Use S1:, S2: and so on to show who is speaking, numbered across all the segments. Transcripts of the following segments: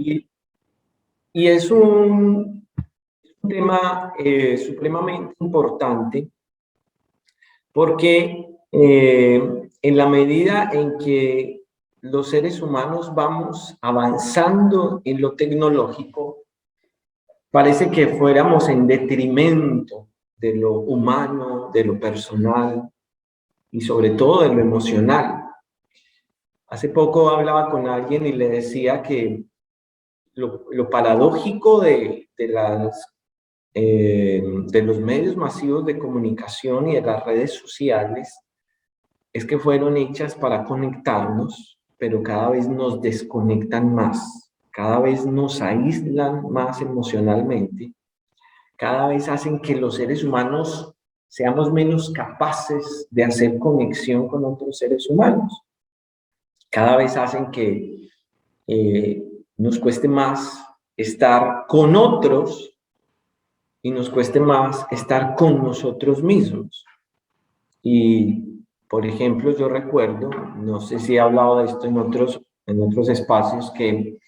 S1: Y, y es un tema supremamente importante porque en la medida en que los seres humanos vamos avanzando en lo tecnológico, parece que fuéramos en detrimento de lo humano, de lo personal y sobre todo de lo emocional. Hace poco hablaba con alguien y le decía que lo paradójico de los medios masivos de comunicación y de las redes sociales es que fueron hechas para conectarnos, pero cada vez nos desconectan más, cada vez nos aíslan más emocionalmente, cada vez hacen que los seres humanos seamos menos capaces de hacer conexión con otros seres humanos, cada vez hacen que nos cueste más estar con otros y nos cueste más estar con nosotros mismos. Y, por ejemplo, yo recuerdo, no sé si he hablado de esto en otros espacios, que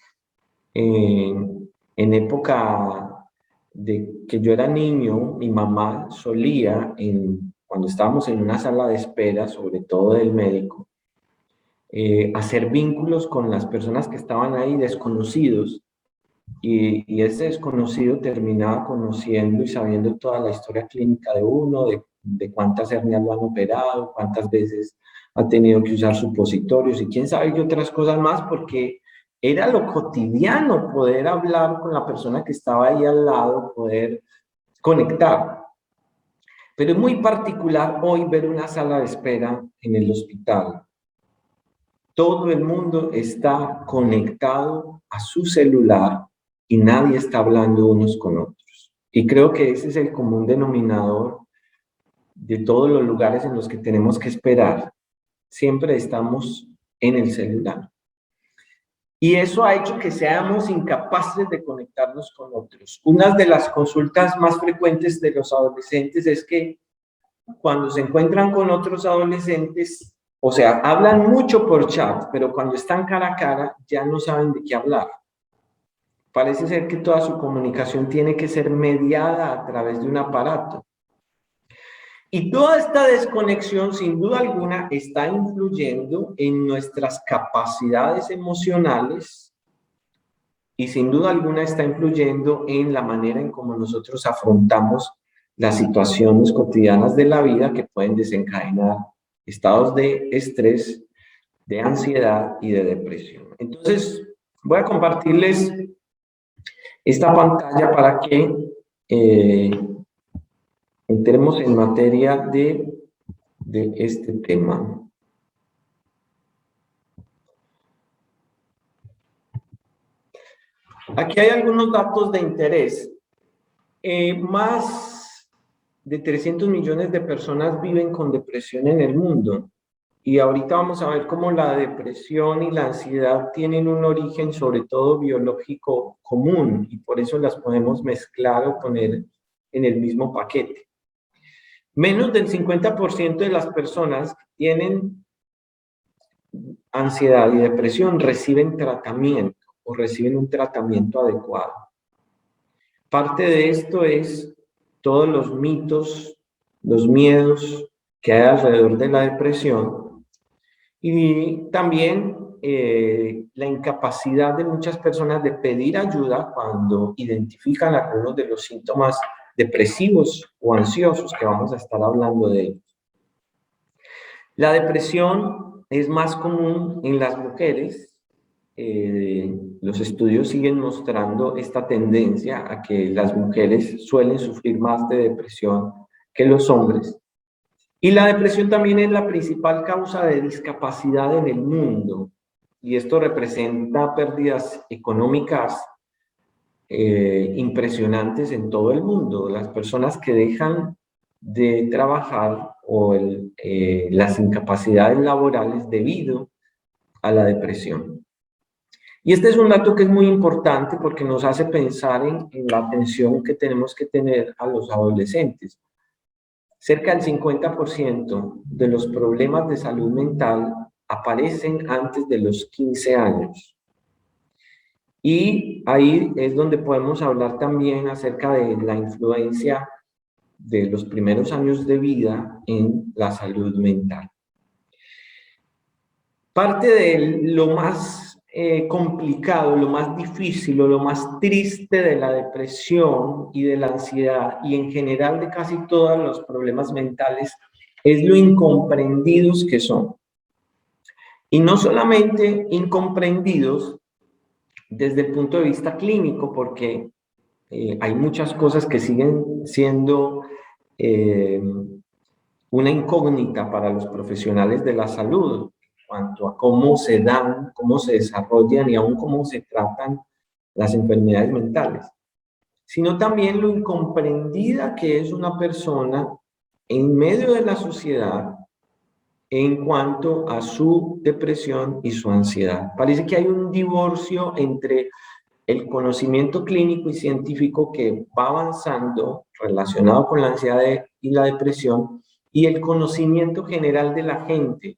S1: en época de que yo era niño, mi mamá solía, cuando estábamos en una sala de espera, sobre todo del médico, hacer vínculos con las personas que estaban ahí desconocidos, y ese desconocido terminaba conociendo y sabiendo toda la historia clínica de uno, de cuántas hernias lo han operado, cuántas veces ha tenido que usar supositorios y quién sabe qué otras cosas más, porque era lo cotidiano poder hablar con la persona que estaba ahí al lado, poder conectar. Pero es muy particular hoy ver una sala de espera en el hospital. Todo el mundo está conectado a su celular y nadie está hablando unos con otros. Y creo que ese es el común denominador de todos los lugares en los que tenemos que esperar. Siempre estamos en el celular. Y eso ha hecho que seamos incapaces de conectarnos con otros. Una de las consultas más frecuentes de los adolescentes es que cuando se encuentran con otros adolescentes, o sea, hablan mucho por chat, pero cuando están cara a cara ya no saben de qué hablar. Parece ser que toda su comunicación tiene que ser mediada a través de un aparato. Y toda esta desconexión, sin duda alguna, está influyendo en nuestras capacidades emocionales y sin duda alguna está influyendo en la manera en cómo nosotros afrontamos las situaciones cotidianas de la vida que pueden desencadenar estados de estrés, de ansiedad y de depresión. Entonces, voy a compartirles esta pantalla para que entremos en materia de este tema. Aquí hay algunos datos de interés. Más de 300 millones de personas viven con depresión en el mundo. Y ahorita vamos a ver cómo la depresión y la ansiedad tienen un origen sobre todo biológico común y por eso las podemos mezclar o poner en el mismo paquete. Menos del 50% de las personas que tienen ansiedad y depresión reciben tratamiento o reciben un tratamiento adecuado. Parte de esto es todos los mitos, los miedos que hay alrededor de la depresión y también la incapacidad de muchas personas de pedir ayuda cuando identifican algunos de los síntomas depresivos o ansiosos que vamos a estar hablando de ellos. La depresión es más común en las mujeres. Los estudios siguen mostrando esta tendencia a que las mujeres suelen sufrir más de depresión que los hombres. Y la depresión también es la principal causa de discapacidad en el mundo. Y esto representa pérdidas económicas impresionantes en todo el mundo. Las personas que dejan de trabajar o las incapacidades laborales debido a la depresión. Y este es un dato que es muy importante porque nos hace pensar en la atención que tenemos que tener a los adolescentes. Cerca del 50% de los problemas de salud mental aparecen antes de los 15 años. Y ahí es donde podemos hablar también acerca de la influencia de los primeros años de vida en la salud mental. Parte de lo más complicado, lo más difícil o lo más triste de la depresión y de la ansiedad y en general de casi todos los problemas mentales es lo incomprendidos que son. Y no solamente incomprendidos desde el punto de vista clínico, porque hay muchas cosas que siguen siendo una incógnita para los profesionales de la salud en cuanto a cómo se dan, cómo se desarrollan y aún cómo se tratan las enfermedades mentales, sino también lo incomprendida que es una persona en medio de la sociedad en cuanto a su depresión y su ansiedad. Parece que hay un divorcio entre el conocimiento clínico y científico que va avanzando relacionado con la ansiedad y la depresión y el conocimiento general de la gente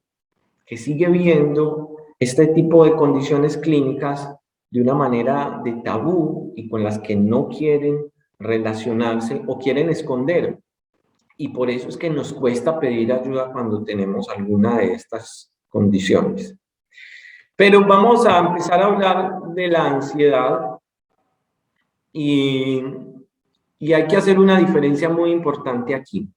S1: que sigue viendo este tipo de condiciones clínicas de una manera de tabú y con las que no quieren relacionarse o quieren esconder. Y por eso es que nos cuesta pedir ayuda cuando tenemos alguna de estas condiciones. Pero vamos a empezar a hablar de la ansiedad y, y hay que hacer una diferencia muy importante aquí.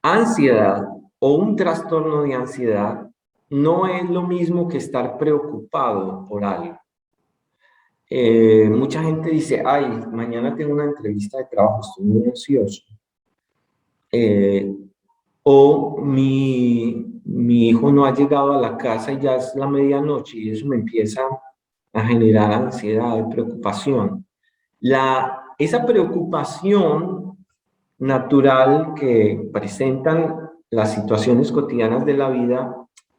S1: Ansiedad o un trastorno de ansiedad no es lo mismo que estar preocupado por algo. Mucha gente dice, ay, mañana tengo una entrevista de trabajo, estoy muy ansioso. O mi hijo no ha llegado a la casa y ya es la medianoche y eso me empieza a generar ansiedad y preocupación. Esa preocupación natural que presentan las situaciones cotidianas de la vida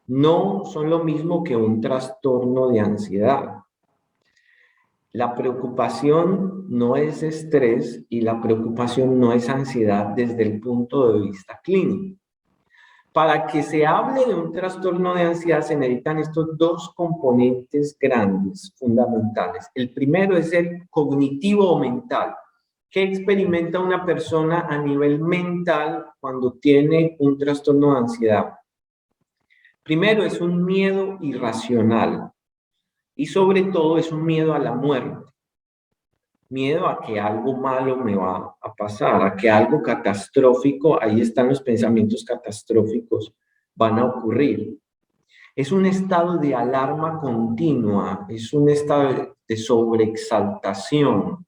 S1: no son lo mismo que un trastorno de ansiedad. La preocupación no es estrés y la preocupación no es ansiedad desde el punto de vista clínico. Para que se hable de un trastorno de ansiedad se necesitan estos dos componentes grandes, fundamentales. El primero es el cognitivo o mental. ¿Qué experimenta una persona a nivel mental cuando tiene un trastorno de ansiedad? Primero es un miedo irracional y sobre todo es un miedo a la muerte. Miedo a que algo malo me va a pasar, a que algo catastrófico, ahí están los pensamientos catastróficos, van a ocurrir. Es un estado de alarma continua, es un estado de sobreexaltación.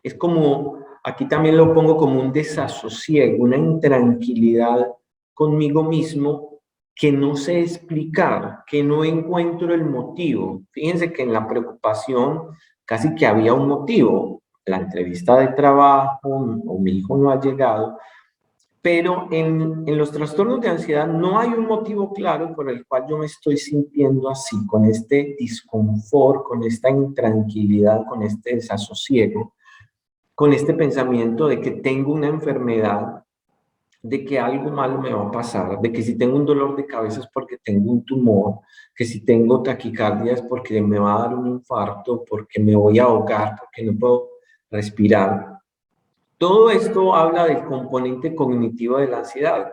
S1: Es como, aquí también lo pongo como un desasosiego, una intranquilidad conmigo mismo que no sé explicar, que no encuentro el motivo. Fíjense que en la preocupación casi que había un motivo. La entrevista de trabajo o mi hijo no ha llegado, pero en los trastornos de ansiedad no hay un motivo claro por el cual yo me estoy sintiendo así, con este disconfort, con esta intranquilidad, con este desasosiego, con este pensamiento de que tengo una enfermedad, de que algo malo me va a pasar, de que si tengo un dolor de cabeza es porque tengo un tumor, que si tengo taquicardia es porque me va a dar un infarto, porque me voy a ahogar, porque no puedo respirar. Todo esto habla del componente cognitivo de la ansiedad.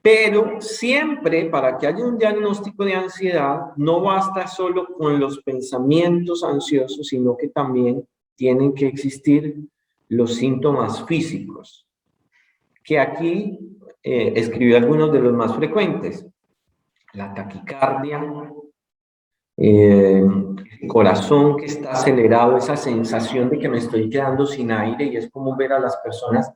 S1: Pero siempre, para que haya un diagnóstico de ansiedad, no basta solo con los pensamientos ansiosos, sino que también tienen que existir los síntomas físicos, que aquí escribí algunos de los más frecuentes. La taquicardia, el corazón que está acelerado, esa sensación de que me estoy quedando sin aire y es como ver a las personas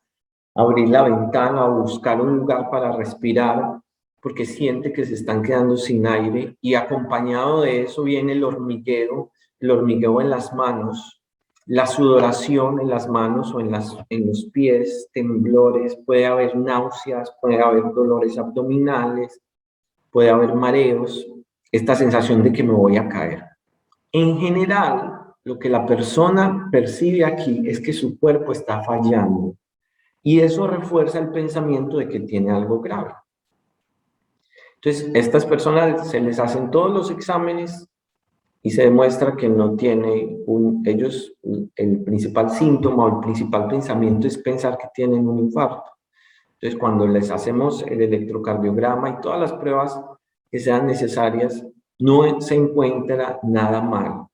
S1: abrir la ventana o buscar un lugar para respirar porque siente que se están quedando sin aire y acompañado de eso viene el hormigueo en las manos, la sudoración en las manos o en los pies, temblores, puede haber náuseas, puede haber dolores abdominales, puede haber mareos, esta sensación de que me voy a caer. En general, lo que la persona percibe aquí es que su cuerpo está fallando y eso refuerza el pensamiento de que tiene algo grave. Entonces, a estas personas se les hacen todos los exámenes y se demuestra que no tiene ellos, el principal síntoma o el principal pensamiento es pensar que tienen un infarto. Entonces, cuando les hacemos el electrocardiograma y todas las pruebas que sean necesarias, no se encuentra nada mal,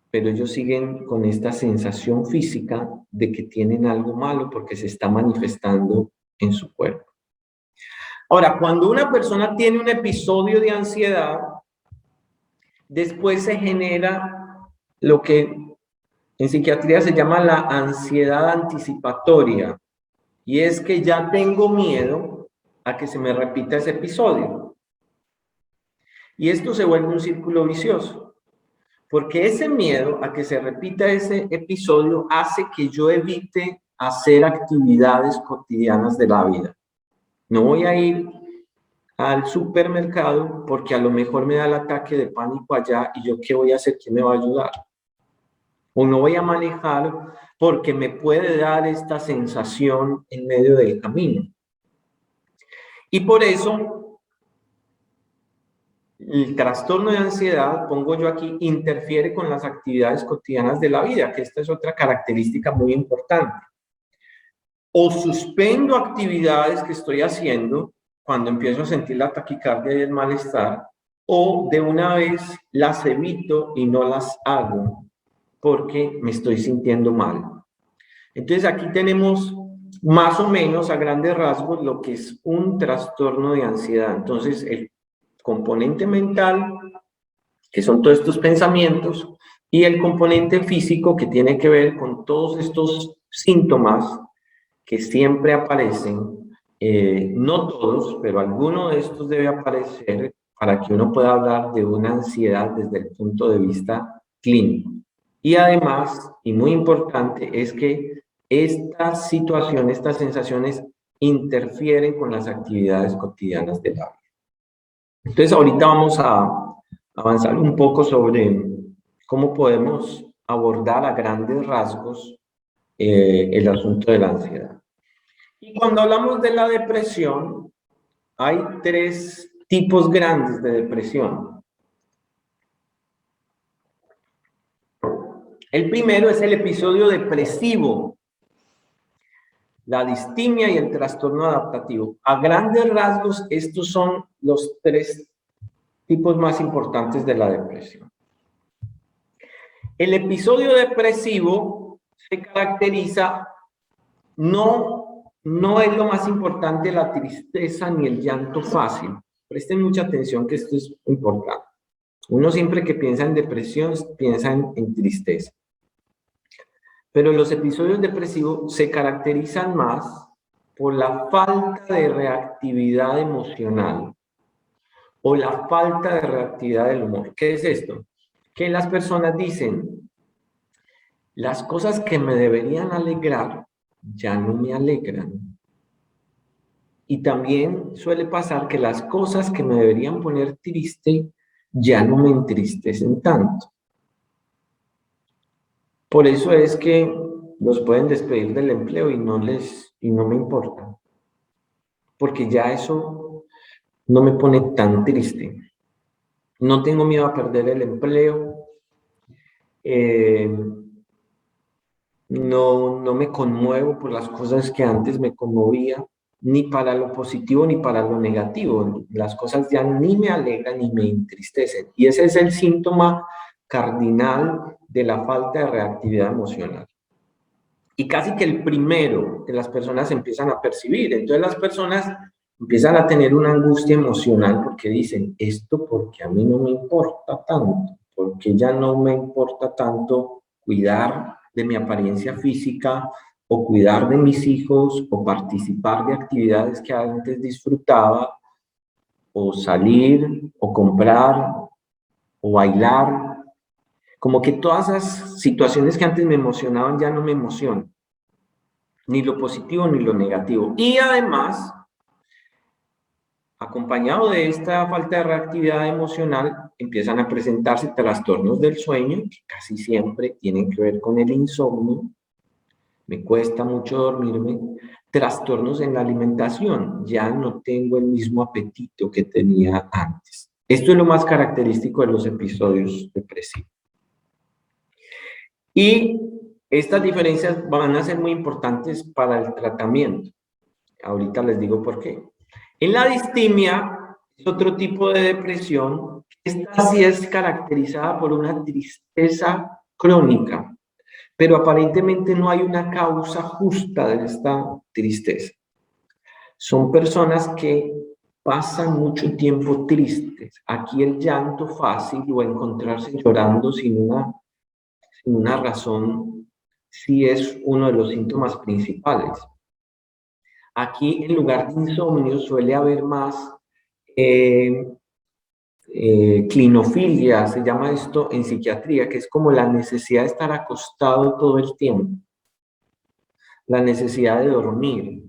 S1: pero ellos siguen con esta sensación física de que tienen algo malo porque se está manifestando en su cuerpo. Ahora, cuando una persona tiene un episodio de ansiedad, después se genera lo que en psiquiatría se llama la ansiedad anticipatoria, y es que ya tengo miedo a que se me repita ese episodio. Y esto se vuelve un círculo vicioso, porque ese miedo a que se repita ese episodio hace que yo evite hacer actividades cotidianas de la vida. No voy a ir al supermercado porque a lo mejor me da el ataque de pánico allá y yo qué voy a hacer, ¿quién me va a ayudar? O no voy a manejar porque me puede dar esta sensación en medio del camino. Y por eso el trastorno de ansiedad, pongo yo aquí, interfiere con las actividades cotidianas de la vida, que esta es otra característica muy importante. O suspendo actividades que estoy haciendo cuando empiezo a sentir la taquicardia y el malestar, o de una vez las evito y no las hago porque me estoy sintiendo mal. Entonces aquí tenemos más o menos a grandes rasgos lo que es un trastorno de ansiedad. Entonces el componente mental, que son todos estos pensamientos, y el componente físico, que tiene que ver con todos estos síntomas que siempre aparecen, no todos, pero alguno de estos debe aparecer para que uno pueda hablar de una ansiedad desde el punto de vista clínico. Y además, y muy importante, es que estas situaciones, estas sensaciones interfieren con las actividades cotidianas de la vida. Entonces, ahorita vamos a avanzar un poco sobre cómo podemos abordar a grandes rasgos el asunto de la ansiedad. Y cuando hablamos de la depresión, hay tres tipos grandes de depresión. El primero es el episodio depresivo, la distimia y el trastorno adaptativo. A grandes rasgos, estos son los tres tipos más importantes de la depresión. El episodio depresivo se caracteriza, no es lo más importante la tristeza ni el llanto fácil. Presten mucha atención que esto es importante. Uno siempre que piensa en depresión piensa en tristeza. Pero los episodios depresivos se caracterizan más por la falta de reactividad emocional o la falta de reactividad del humor. ¿Qué es esto? Que las personas dicen, las cosas que me deberían alegrar ya no me alegran. Y también suele pasar que las cosas que me deberían poner triste ya no me entristecen tanto. Por eso es que los pueden despedir del empleo y no me importa. Porque ya eso no me pone tan triste. No tengo miedo a perder el empleo. No me conmuevo por las cosas que antes me conmovía, ni para lo positivo ni para lo negativo. Las cosas ya ni me alegran ni me entristecen. Y ese es el síntoma cardinal de la falta de reactividad emocional. Y casi que el primero que las personas empiezan a percibir. Entonces las personas empiezan a tener una angustia emocional porque dicen, esto porque a mí no me importa tanto, porque ya no me importa tanto cuidar de mi apariencia física o cuidar de mis hijos o participar de actividades que antes disfrutaba o salir o comprar o bailar. Como que todas esas situaciones que antes me emocionaban ya no me emocionan, ni lo positivo ni lo negativo. Y además, acompañado de esta falta de reactividad emocional, empiezan a presentarse trastornos del sueño, que casi siempre tienen que ver con el insomnio, me cuesta mucho dormirme, trastornos en la alimentación, ya no tengo el mismo apetito que tenía antes. Esto es lo más característico de los episodios depresivos. Y estas diferencias van a ser muy importantes para el tratamiento. Ahorita les digo por qué. En la distimia es otro tipo de depresión. Esta sí es caracterizada por una tristeza crónica, pero aparentemente no hay una causa justa de esta tristeza. Son personas que pasan mucho tiempo tristes. Aquí el llanto fácil o encontrarse llorando sin una razón sí es uno de los síntomas principales. Aquí, en lugar de insomnio, suele haber más clinofilia, se llama esto en psiquiatría, que es como la necesidad de estar acostado todo el tiempo, la necesidad de dormir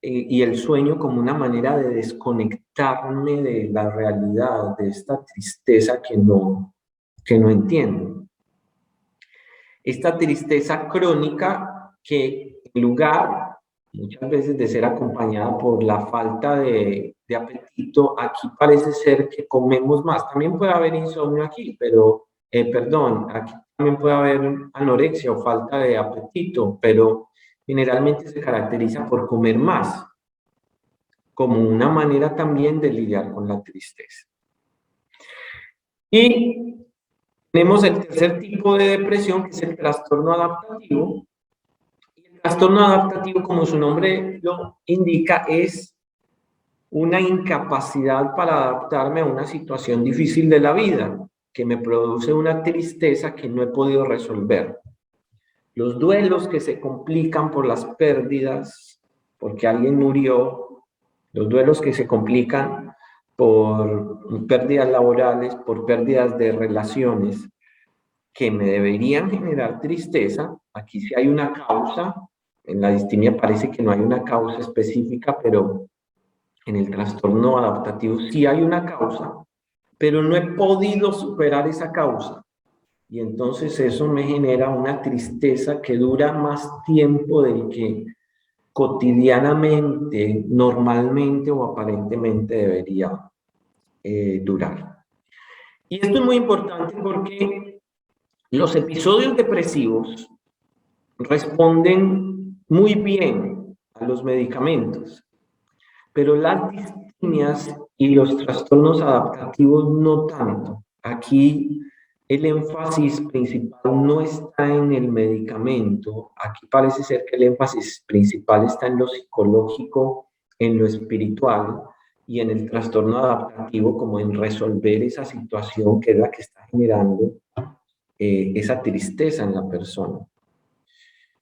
S1: y el sueño como una manera de desconectarme de la realidad, de esta tristeza que no entiendo. Esta tristeza crónica que en lugar muchas veces de ser acompañada por la falta de apetito, aquí parece ser que comemos más. También puede haber insomnio aquí, pero, aquí también puede haber anorexia o falta de apetito, pero generalmente se caracteriza por comer más, como una manera también de lidiar con la tristeza. Y tenemos el tercer tipo de depresión, que es el trastorno adaptativo. El trastorno adaptativo, como su nombre lo indica, es una incapacidad para adaptarme a una situación difícil de la vida, que me produce una tristeza que no he podido resolver. Los duelos que se complican por las pérdidas, porque alguien murió, los duelos que se complican por pérdidas laborales, por pérdidas de relaciones, que me deberían generar tristeza. Aquí sí hay una causa. En la distimia parece que no hay una causa específica, pero en el trastorno adaptativo sí hay una causa, pero no he podido superar esa causa. Y entonces eso me genera una tristeza que dura más tiempo del que cotidianamente, normalmente o aparentemente debería durar. Y esto es muy importante porque los episodios depresivos responden muy bien a los medicamentos, pero las distimias y los trastornos adaptativos no tanto. Aquí el énfasis principal no está en el medicamento, aquí parece ser que el énfasis principal está en lo psicológico, en lo espiritual y en el trastorno adaptativo, como en resolver esa situación que es la que está generando esa tristeza en la persona.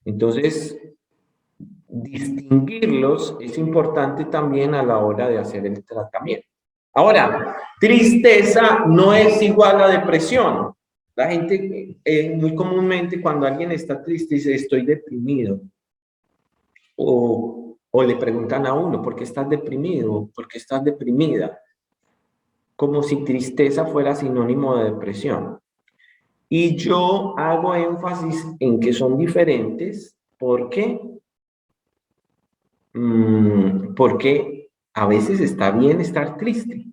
S1: Entonces, distinguirlos es importante también a la hora de hacer el tratamiento. Ahora, tristeza no es igual a depresión. La gente muy comúnmente cuando alguien está triste dice estoy deprimido. O le preguntan a uno, ¿por qué estás deprimido? ¿Por qué estás deprimida? Como si tristeza fuera sinónimo de depresión. Y yo hago énfasis en que son diferentes porque porque a veces está bien estar triste.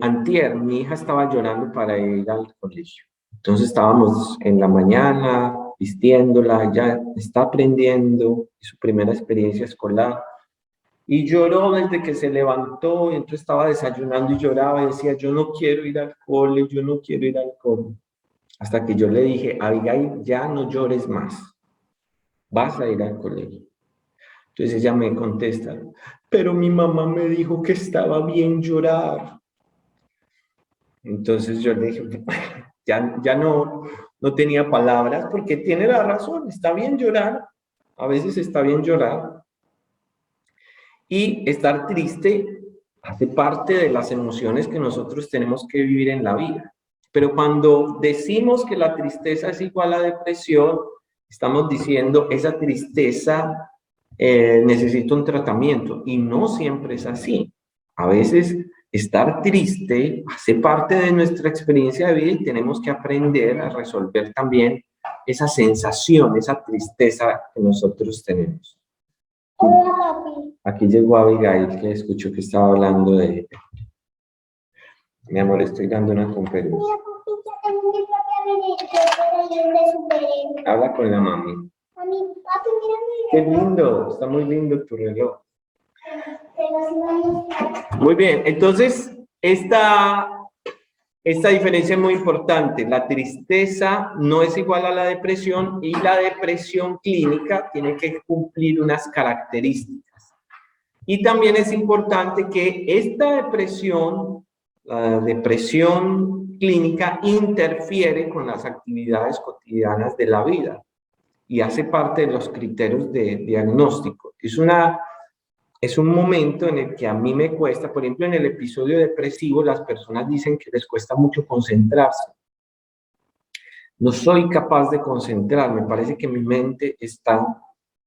S1: Antier, mi hija estaba llorando para ir al colegio. Entonces estábamos en la mañana vistiéndola, ya está aprendiendo su primera experiencia escolar. Y lloró desde que se levantó, y entonces estaba desayunando y lloraba y decía, yo no quiero ir al cole, yo no quiero ir al cole. Hasta que yo le dije, Abigail, ya no llores más, vas a ir al colegio. Entonces ella me contesta, pero mi mamá me dijo que estaba bien llorar. Entonces yo le dije, ya no tenía palabras porque tiene la razón, está bien llorar, a veces está bien llorar. Y estar triste hace parte de las emociones que nosotros tenemos que vivir en la vida. Pero cuando decimos que la tristeza es igual a depresión, estamos diciendo esa tristeza necesita un tratamiento y no siempre es así. A veces estar triste hace parte de nuestra experiencia de vida y tenemos que aprender a resolver también esa sensación, esa tristeza que nosotros tenemos.
S2: Hola, papi.
S1: Aquí llegó Abigail, que escuchó que estaba hablando de ella. Mi amor, estoy dando una conferencia.
S2: Mira, papi, ya tengo mi propia videojuego de superhéroes.
S1: Habla con la mami.
S2: Mami, papi, mira mi
S1: Qué
S2: reloj.
S1: lindo, está muy lindo tu reloj.
S2: Pero si no hay nada.
S1: Muy bien, entonces esta diferencia es muy importante. La tristeza no es igual a la depresión y la depresión clínica tiene que cumplir unas características. Y también es importante que esta depresión, la depresión clínica, interfiere con las actividades cotidianas de la vida y hace parte de los criterios de diagnóstico. Es un momento en el que a mí me cuesta, por ejemplo, en el episodio depresivo, las personas dicen que les cuesta mucho concentrarse. No soy capaz de concentrarme, parece que mi mente está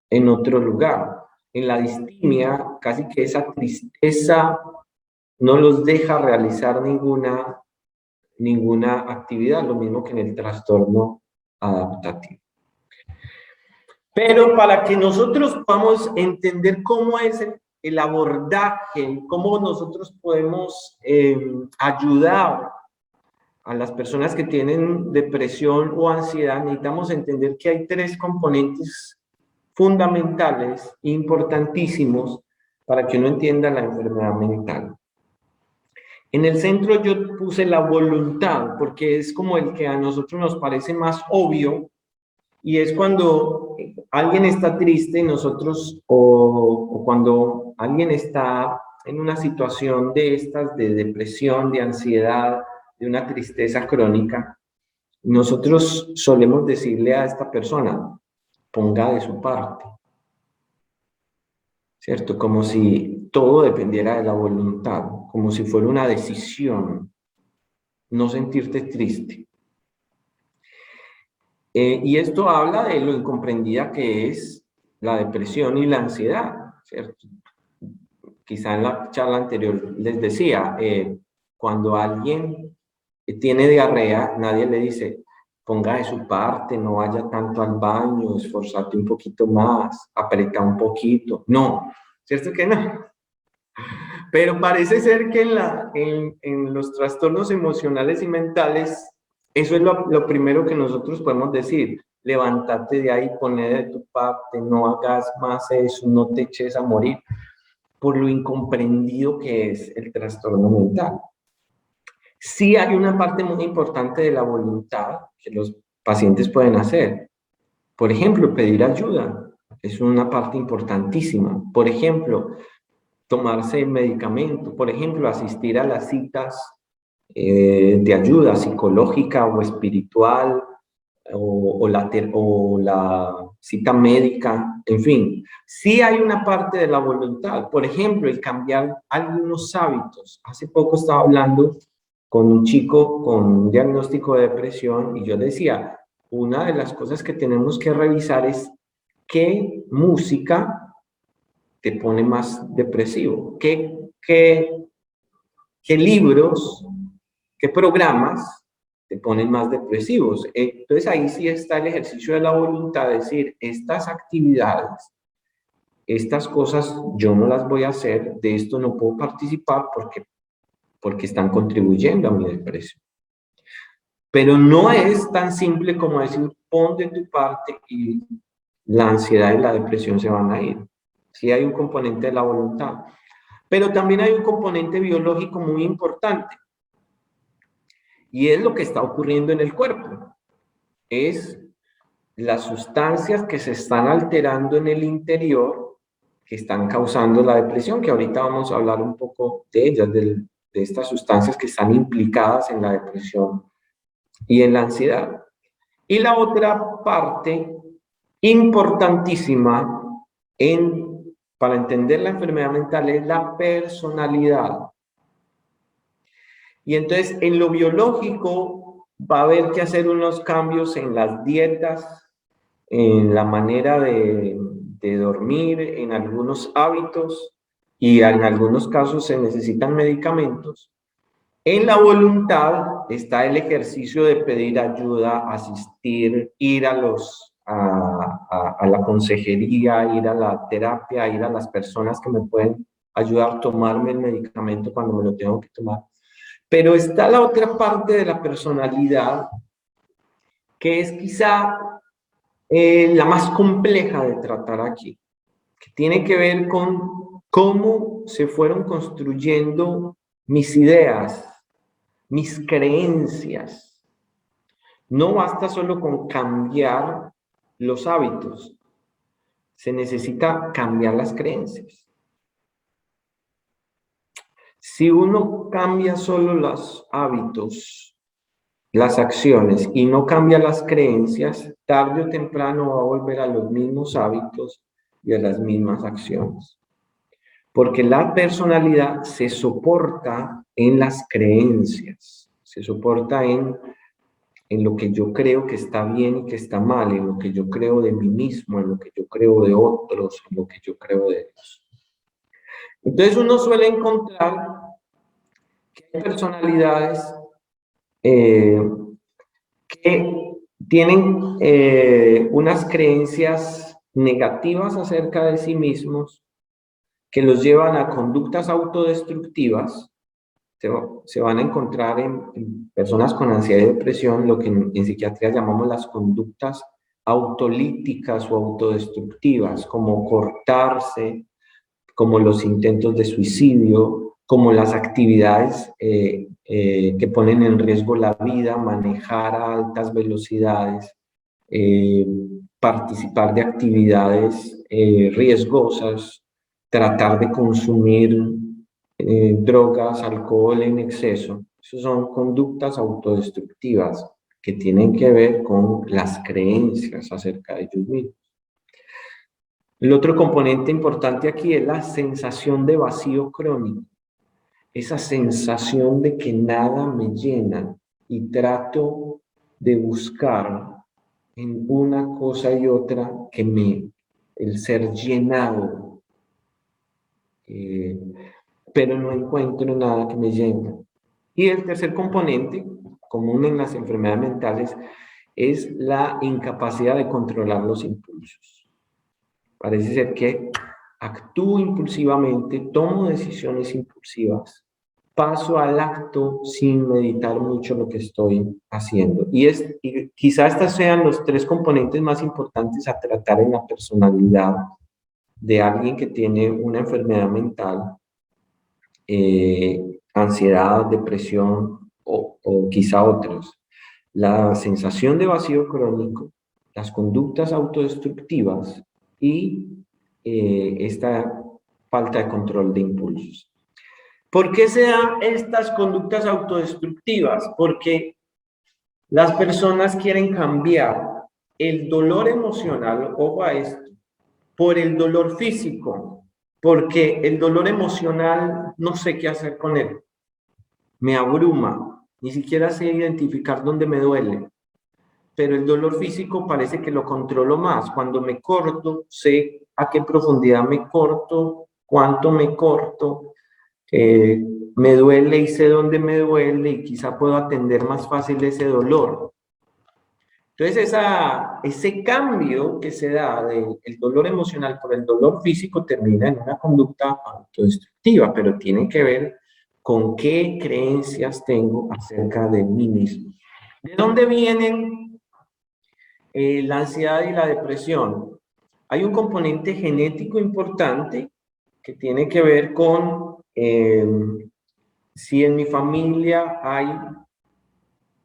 S1: en otro lugar. En la distimia, casi que esa tristeza no los deja realizar ninguna actividad, lo mismo que en el trastorno adaptativo. Pero para que nosotros podamos entender cómo es el abordaje, cómo nosotros podemos ayudar a las personas que tienen depresión o ansiedad, necesitamos entender que hay tres componentes fundamentales, importantísimos, para que uno entienda la enfermedad mental. En el centro yo puse la voluntad, porque es como el que a nosotros nos parece más obvio, y es cuando alguien está triste, nosotros, o cuando alguien está en una situación de estas, de depresión, de ansiedad, de una tristeza crónica, nosotros solemos decirle a esta persona, ponga de su parte, ¿cierto? Como si todo dependiera de la voluntad, como si fuera una decisión, no sentirte triste. Y esto habla de lo incomprendida que es la depresión y la ansiedad, ¿cierto? Quizá en la charla anterior les decía, cuando alguien tiene diarrea, nadie le dice, ponga de su parte, no vaya tanto al baño, esforzate un poquito más, aprieta un poquito. No, ¿cierto que no? Pero parece ser que en los trastornos emocionales y mentales, eso es lo primero que nosotros podemos decir. Levántate de ahí, poné de tu parte, no hagas más eso, no te eches a morir, por lo incomprendido que es el trastorno mental. Sí hay una parte muy importante de la voluntad que los pacientes pueden hacer. Por ejemplo, pedir ayuda es una parte importantísima. Por ejemplo, tomarse el medicamento, por ejemplo, asistir a las citas de ayuda psicológica o espiritual, o la cita médica, en fin. Sí hay una parte de la voluntad, por ejemplo, el cambiar algunos hábitos. Hace poco estaba hablando con un chico con un diagnóstico de depresión y yo decía, una de las cosas que tenemos que revisar es qué música te pone más depresivo, qué libros, qué programas te ponen más depresivos. Entonces ahí sí está el ejercicio de la voluntad, es decir, estas actividades, estas cosas yo no las voy a hacer, de esto no puedo participar porque están contribuyendo a mi depresión. Pero no es tan simple como decir, pon de tu parte y la ansiedad y la depresión se van a ir. Sí hay un componente de la voluntad. Pero también hay un componente biológico muy importante. Y es lo que está ocurriendo en el cuerpo. Es las sustancias que se están alterando en el interior que están causando la depresión, que ahorita vamos a hablar un poco de ellas, de estas sustancias que están implicadas en la depresión y en la ansiedad. Y la otra parte importantísima para entender la enfermedad mental es la personalidad. Y entonces en lo biológico va a haber que hacer unos cambios en las dietas, en la manera de dormir, en algunos hábitos y en algunos casos se necesitan medicamentos. En la voluntad está el ejercicio de pedir ayuda, asistir, ir a a la consejería, ir a la terapia, ir a las personas que me pueden ayudar a tomarme el medicamento cuando me lo tengo que tomar. Pero está la otra parte de la personalidad, que es quizá la más compleja de tratar aquí, que tiene que ver con cómo se fueron construyendo mis ideas, mis creencias. No basta solo con cambiar los hábitos, se necesita cambiar las creencias. Si uno cambia solo los hábitos, las acciones y no cambia las creencias, tarde o temprano va a volver a los mismos hábitos y a las mismas acciones. Porque la personalidad se soporta en las creencias, se soporta en lo que yo creo que está bien y que está mal, en lo que yo creo de mí mismo, en lo que yo creo de otros, en lo que yo creo de Dios. Entonces uno suele encontrar que hay personalidades que tienen unas creencias negativas acerca de sí mismos que los llevan a conductas autodestructivas. Se van a encontrar en personas con ansiedad y depresión, lo que en psiquiatría llamamos las conductas autolíticas o autodestructivas, como cortarse, como los intentos de suicidio, como las actividades que ponen en riesgo la vida, manejar a altas velocidades, participar de actividades riesgosas, tratar de consumir drogas, alcohol en exceso. Esas son conductas autodestructivas que tienen que ver con las creencias acerca de ellos mismos. El otro componente importante aquí es la sensación de vacío crónico, esa sensación de que nada me llena y trato de buscar en una cosa y otra el ser llenado, pero no encuentro nada que me llene. Y el tercer componente, común en las enfermedades mentales, es la incapacidad de controlar los impulsos. Parece ser que actúo impulsivamente, tomo decisiones impulsivas, paso al acto sin meditar mucho lo que estoy haciendo. Y quizá estos sean los tres componentes más importantes a tratar en la personalidad de alguien que tiene una enfermedad mental, ansiedad, depresión o quizá otros. La sensación de vacío crónico, las conductas autodestructivas y esta falta de control de impulsos. ¿Por qué se dan estas conductas autodestructivas? Porque las personas quieren cambiar el dolor emocional, ojo a esto, por el dolor físico, porque el dolor emocional no sé qué hacer con él, me abruma, ni siquiera sé identificar dónde me duele, pero el dolor físico parece que lo controlo más. Cuando me corto, sé a qué profundidad me corto, cuánto me corto, me duele y sé dónde me duele y quizá puedo atender más fácil ese dolor. Entonces, ese cambio que se da del dolor emocional por el dolor físico termina en una conducta autodestructiva, pero tiene que ver con qué creencias tengo acerca de mí mismo. ¿De dónde vienen la ansiedad y la depresión? Hay un componente genético importante que tiene que ver con si en mi familia hay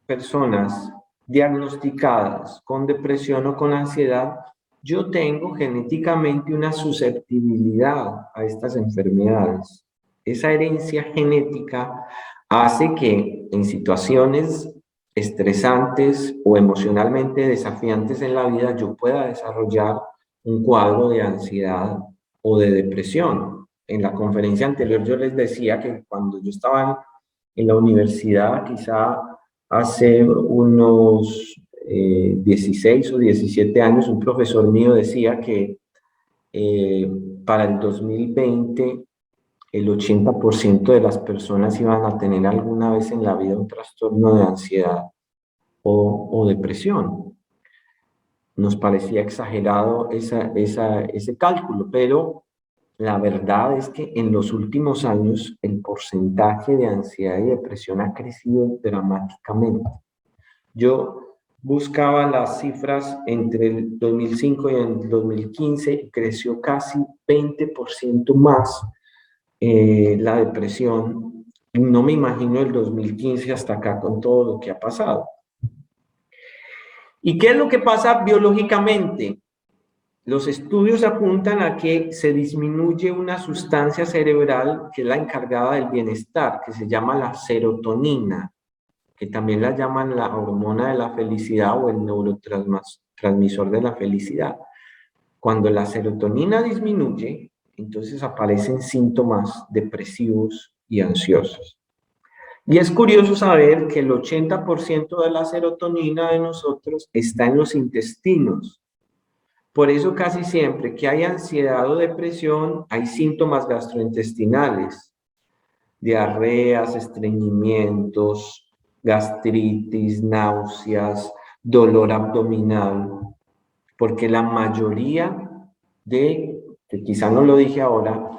S1: personas diagnosticadas con depresión o con ansiedad, yo tengo genéticamente una susceptibilidad a estas enfermedades. Esa herencia genética hace que en situaciones estresantes o emocionalmente desafiantes en la vida yo pueda desarrollar un cuadro de ansiedad o de depresión. En la conferencia anterior yo les decía que cuando yo estaba en la universidad, quizá hace unos 16 o 17 años, un profesor mío decía que para el 2020 el 80% de las personas iban a tener alguna vez en la vida un trastorno de ansiedad o depresión. nos parecía exagerado ese cálculo, pero la verdad es que en los últimos años el porcentaje de ansiedad y depresión ha crecido dramáticamente. Yo buscaba las cifras entre el 2005 y el 2015 y creció casi 20% más la depresión. No me imagino el 2015 hasta acá con todo lo que ha pasado. ¿Y qué es lo que pasa biológicamente? Los estudios apuntan a que se disminuye una sustancia cerebral que es la encargada del bienestar, que se llama la serotonina, que también la llaman la hormona de la felicidad o el neurotransmisor de la felicidad. Cuando la serotonina disminuye, entonces aparecen síntomas depresivos y ansiosos. Y es curioso saber que el 80% de la serotonina de nosotros está en los intestinos. Por eso casi siempre que hay ansiedad o depresión, hay síntomas gastrointestinales, diarreas, estreñimientos, gastritis, náuseas, dolor abdominal, porque la mayoría que quizá no lo dije ahora,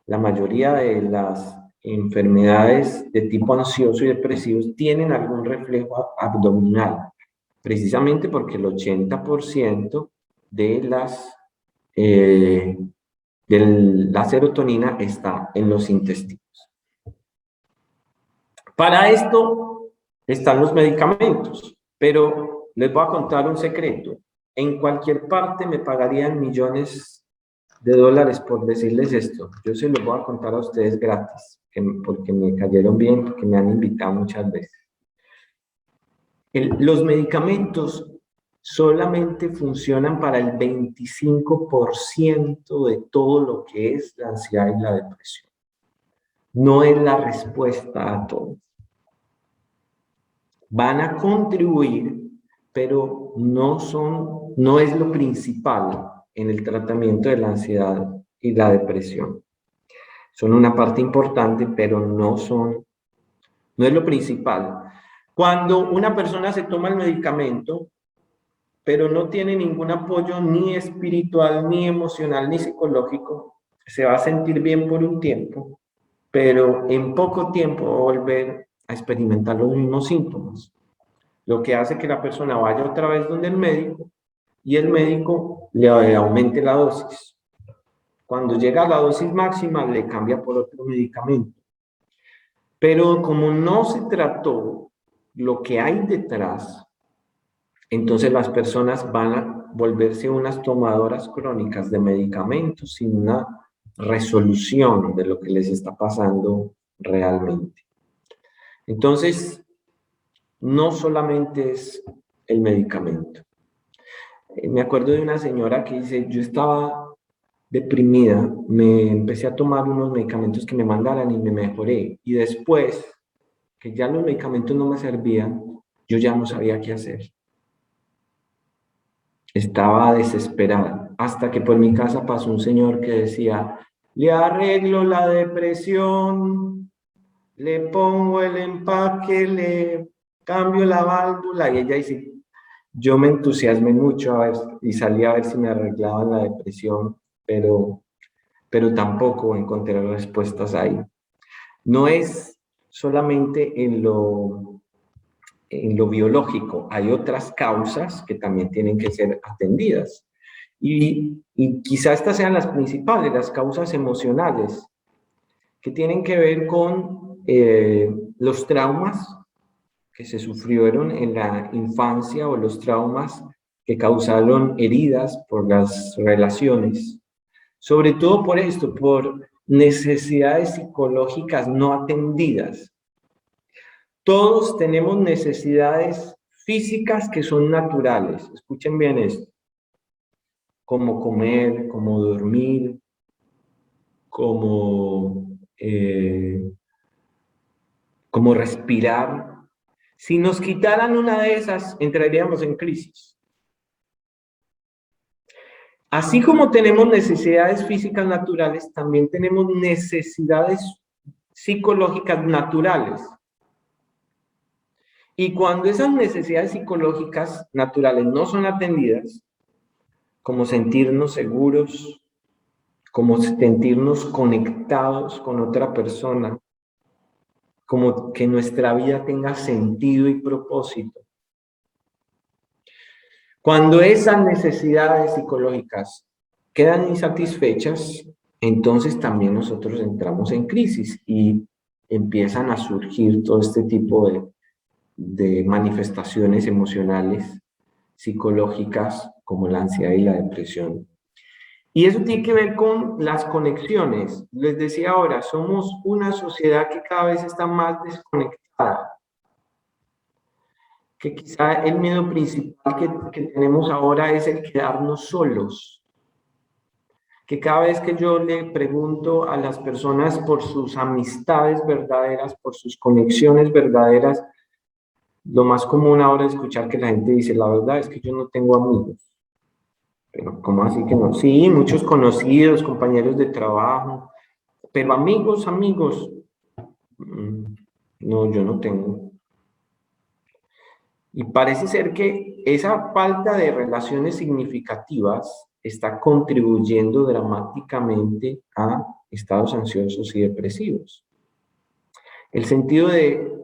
S1: la mayoría de las enfermedades de tipo ansioso y depresivos tienen algún reflejo abdominal, precisamente porque el 80% de la serotonina está en los intestinos. Para esto están los medicamentos, pero les voy a contar un secreto. En cualquier parte me pagarían millones de dólares por decirles esto. Yo se los voy a contar a ustedes gratis, porque me cayeron bien, porque me han invitado muchas veces. Los medicamentos solamente funcionan para el 25% de todo lo que es la ansiedad y la depresión. No es la respuesta a todo. Van a contribuir, pero no es lo principal en el tratamiento de la ansiedad y la depresión. Son una parte importante, pero no es lo principal. Cuando una persona se toma el medicamento, pero no tiene ningún apoyo ni espiritual, ni emocional, ni psicológico, se va a sentir bien por un tiempo, pero en poco tiempo va a volver a experimentar los mismos síntomas. Lo que hace que la persona vaya otra vez donde el médico y el médico le aumente la dosis. Cuando llega a la dosis máxima, le cambia por otro medicamento. Pero como no se trató lo que hay detrás, entonces las personas van a volverse unas tomadoras crónicas de medicamentos sin una resolución de lo que les está pasando realmente. Entonces, no solamente es el medicamento. Me acuerdo de una señora que dice, yo estaba deprimida, me empecé a tomar unos medicamentos que me mandaran y me mejoré. Y después, que ya los medicamentos no me servían, yo ya no sabía qué hacer. Estaba desesperada, hasta que por mi casa pasó un señor que decía, le arreglo la depresión, le pongo el empaque, le cambio la válvula, y ella dice, yo me entusiasmé mucho y salí a ver si me arreglaban la depresión, pero tampoco encontré respuestas ahí. No es solamente en lo biológico, hay otras causas que también tienen que ser atendidas. Y quizá estas sean las principales, las causas emocionales, que tienen que ver con los traumas que se sufrieron en la infancia o los traumas que causaron heridas por las relaciones. Sobre todo por esto, por necesidades psicológicas no atendidas. Todos tenemos necesidades físicas que son naturales. Escuchen bien esto. Como comer, como dormir, como respirar. Si nos quitaran una de esas, entraríamos en crisis. Así como tenemos necesidades físicas naturales, también tenemos necesidades psicológicas naturales. Y cuando esas necesidades psicológicas naturales no son atendidas, como sentirnos seguros, como sentirnos conectados con otra persona, como que nuestra vida tenga sentido y propósito. Cuando esas necesidades psicológicas quedan insatisfechas, entonces también nosotros entramos en crisis y empiezan a surgir todo este tipo de manifestaciones emocionales, psicológicas, como la ansiedad y la depresión. Y eso tiene que ver con las conexiones. Les decía ahora, somos una sociedad que cada vez está más desconectada, que quizá el miedo principal que tenemos ahora es el quedarnos solos. Que cada vez que yo le pregunto a las personas por sus amistades verdaderas, por sus conexiones verdaderas, lo más común ahora es escuchar que la gente dice, la verdad es que yo no tengo amigos. Pero ¿cómo así que no? Sí, muchos conocidos, compañeros de trabajo, pero amigos, no, yo no tengo. Y parece ser que esa falta de relaciones significativas está contribuyendo dramáticamente a estados ansiosos y depresivos. El sentido de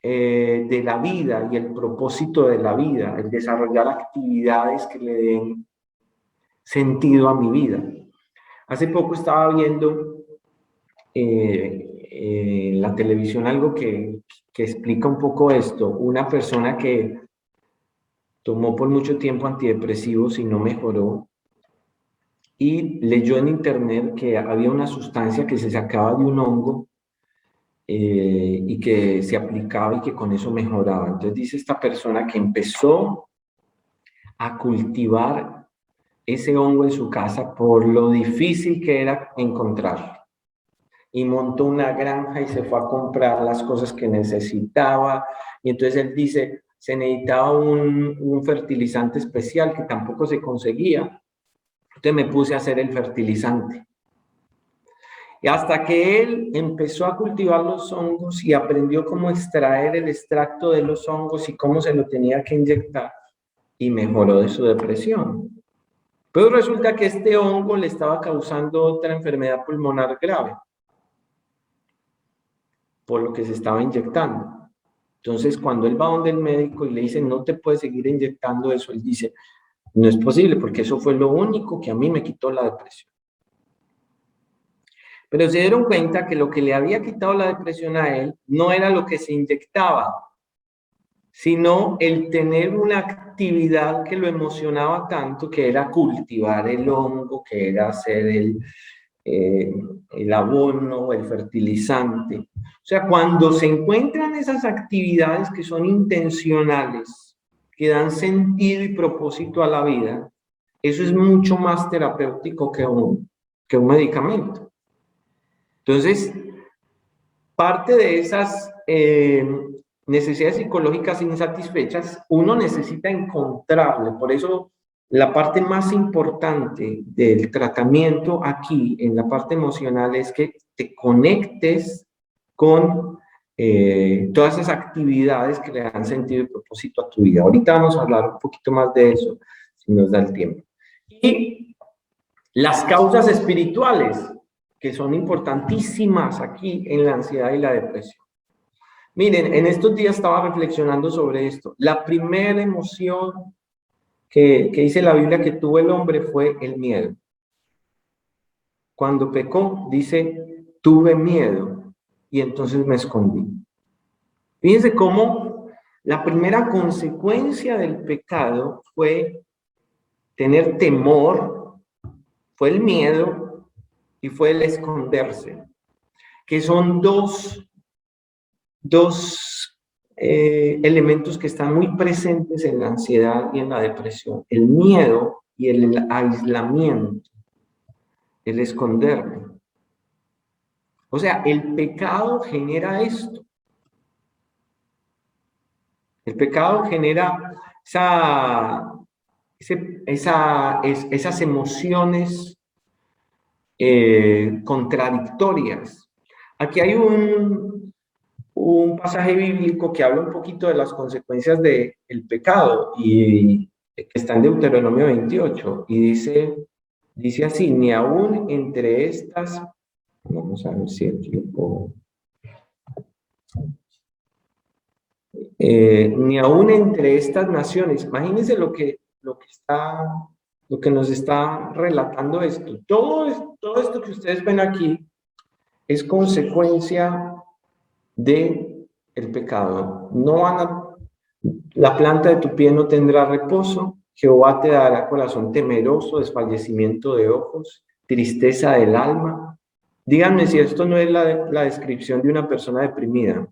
S1: la vida y el propósito de la vida, el desarrollar actividades que le den sentido a mi vida. Hace poco estaba viendo en la televisión algo que explica un poco esto. Una persona que tomó por mucho tiempo antidepresivos y no mejoró, y leyó en internet que había una sustancia que se sacaba de un hongo y que se aplicaba y que con eso mejoraba. Entonces dice esta persona que empezó a cultivar ese hongo en su casa por lo difícil que era encontrarlo. Y montó una granja y se fue a comprar las cosas que necesitaba. Y entonces él dice, se necesitaba un fertilizante especial que tampoco se conseguía. Entonces me puse a hacer el fertilizante. Y hasta que él empezó a cultivar los hongos y aprendió cómo extraer el extracto de los hongos y cómo se lo tenía que inyectar, y mejoró de su depresión. Pero resulta que este hongo le estaba causando otra enfermedad pulmonar grave por lo que se estaba inyectando. Entonces, cuando él va donde el médico y le dice, no te puedes seguir inyectando eso, él dice, no es posible porque eso fue lo único que a mí me quitó la depresión. Pero se dieron cuenta que lo que le había quitado la depresión a él no era lo que se inyectaba, sino el tener una actividad que lo emocionaba tanto, que era cultivar el hongo, que era hacer el abono, el fertilizante. O sea, cuando se encuentran esas actividades que son intencionales, que dan sentido y propósito a la vida, eso es mucho más terapéutico que un medicamento. Entonces, parte de esas necesidades psicológicas insatisfechas, uno necesita encontrarle. Por eso, la parte más importante del tratamiento aquí, en la parte emocional, es que te conectes con todas esas actividades que le dan sentido y propósito a tu vida. Ahorita vamos a hablar un poquito más de eso, si nos da el tiempo. Y las causas espirituales, que son importantísimas aquí en la ansiedad y la depresión. Miren, en estos días estaba reflexionando sobre esto. La primera emoción que dice la Biblia que tuvo el hombre fue el miedo. Cuando pecó, dice, tuve miedo y entonces me escondí. Fíjense cómo la primera consecuencia del pecado fue tener temor, fue el miedo y fue el esconderse, que son dos elementos que están muy presentes en la ansiedad y en la depresión: el miedo y el aislamiento, el esconderme. O sea, el pecado genera esto. El pecado genera esas emociones contradictorias. Aquí hay un pasaje bíblico que habla un poquito de las consecuencias del pecado, y que está en Deuteronomio 28, y dice así: ni aún entre estas, vamos a ver si aquí lo pongo, ni aún entre estas naciones. Imagínense lo que nos está relatando esto. Todo esto que ustedes ven aquí es consecuencia de el pecado. La planta de tu pie no tendrá reposo. Jehová te dará corazón temeroso, desfallecimiento de ojos, tristeza del alma. Díganme si esto no es la descripción de una persona deprimida.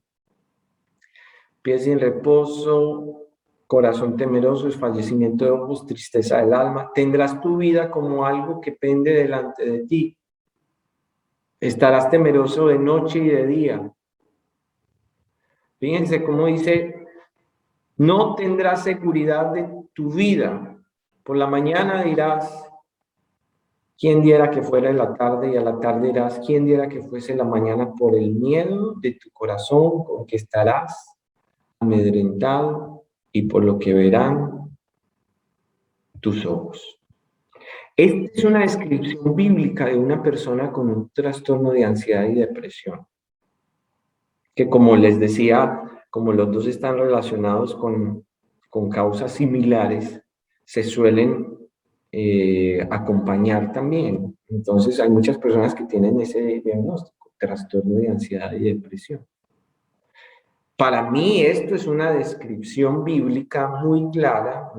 S1: Pies sin reposo, corazón temeroso, desfallecimiento de ojos, tristeza del alma. Tendrás tu vida como algo que pende delante de ti. Estarás temeroso de noche y de día. Fíjense cómo dice: no tendrás seguridad de tu vida. Por la mañana dirás: ¿quién diera que fuera en la tarde? Y a la tarde dirás: ¿quién diera que fuese la mañana? Por el miedo de tu corazón con que estarás amedrentado y por lo que verán tus ojos. Esta es una descripción bíblica de una persona con un trastorno de ansiedad y depresión, que, como les decía, como los dos están relacionados con causas similares, se suelen acompañar también. Entonces hay muchas personas que tienen ese diagnóstico, trastorno de ansiedad y depresión. Para mí esto es una descripción bíblica muy clara,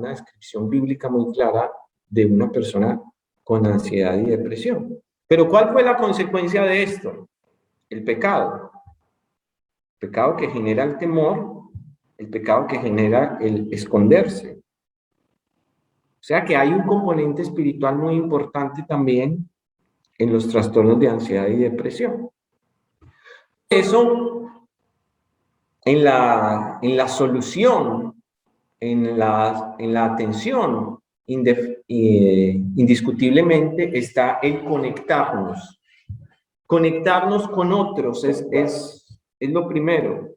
S1: de una persona con ansiedad y depresión. Pero ¿cuál fue la consecuencia de esto? El pecado. El pecado que genera el temor, el pecado que genera el esconderse. O sea que hay un componente espiritual muy importante también en los trastornos de ansiedad y depresión. Eso, en la solución, en la atención, indiscutiblemente está el conectarnos. Conectarnos con otros es lo primero.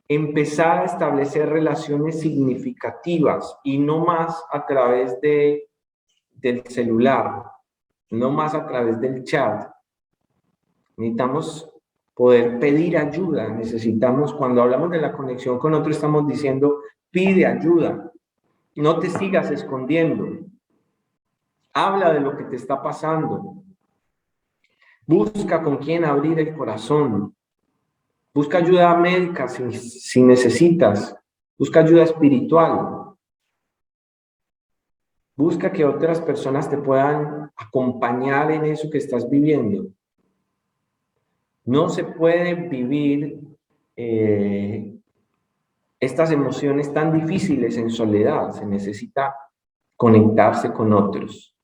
S1: Empezar a establecer relaciones significativas y no más a través del celular, no más a través del chat. Necesitamos poder pedir ayuda. Necesitamos, cuando hablamos de la conexión con otro, estamos diciendo: pide ayuda. No te sigas escondiendo. Habla de lo que te está pasando. Busca con quién abrir el corazón. Busca ayuda médica si necesitas. Busca ayuda espiritual. Busca que otras personas te puedan acompañar en eso que estás viviendo. No se puede vivir estas emociones tan difíciles en soledad. Se necesita conectarse con otros,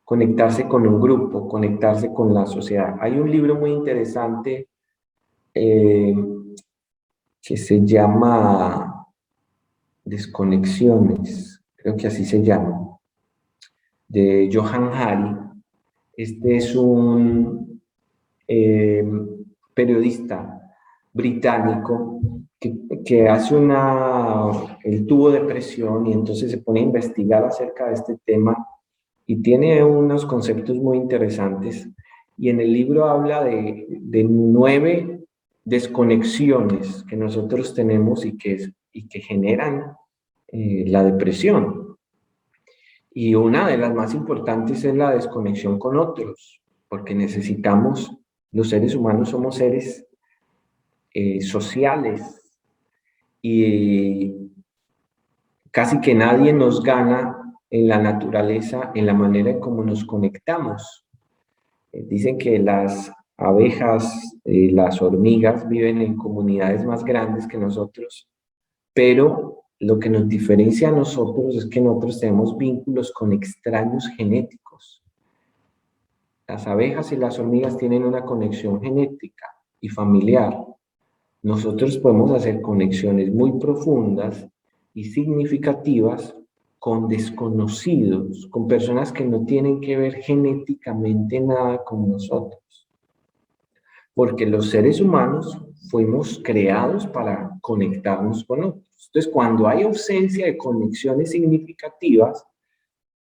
S1: conectarse con un grupo, conectarse con la sociedad. Hay un libro muy interesante que se llama Desconexiones, creo que así se llama, de Johann Hari. Este es un periodista británico que hace él tuvo depresión y entonces se pone a investigar acerca de este tema y tiene unos conceptos muy interesantes. Y en el libro habla de 9 desconexiones que nosotros tenemos y que generan la depresión. Y una de las más importantes es la desconexión con otros, porque los seres humanos somos seres sociales y casi que nadie nos gana en la naturaleza en la manera en cómo nos conectamos. Dicen que las abejas, las hormigas viven en comunidades más grandes que nosotros, pero lo que nos diferencia a nosotros es que nosotros tenemos vínculos con extraños genéticos. Las abejas y las hormigas tienen una conexión genética y familiar. Nosotros podemos hacer conexiones muy profundas y significativas con desconocidos, con personas que no tienen que ver genéticamente nada con nosotros. Porque los seres humanos fuimos creados para conectarnos con otros. Entonces, cuando hay ausencia de conexiones significativas,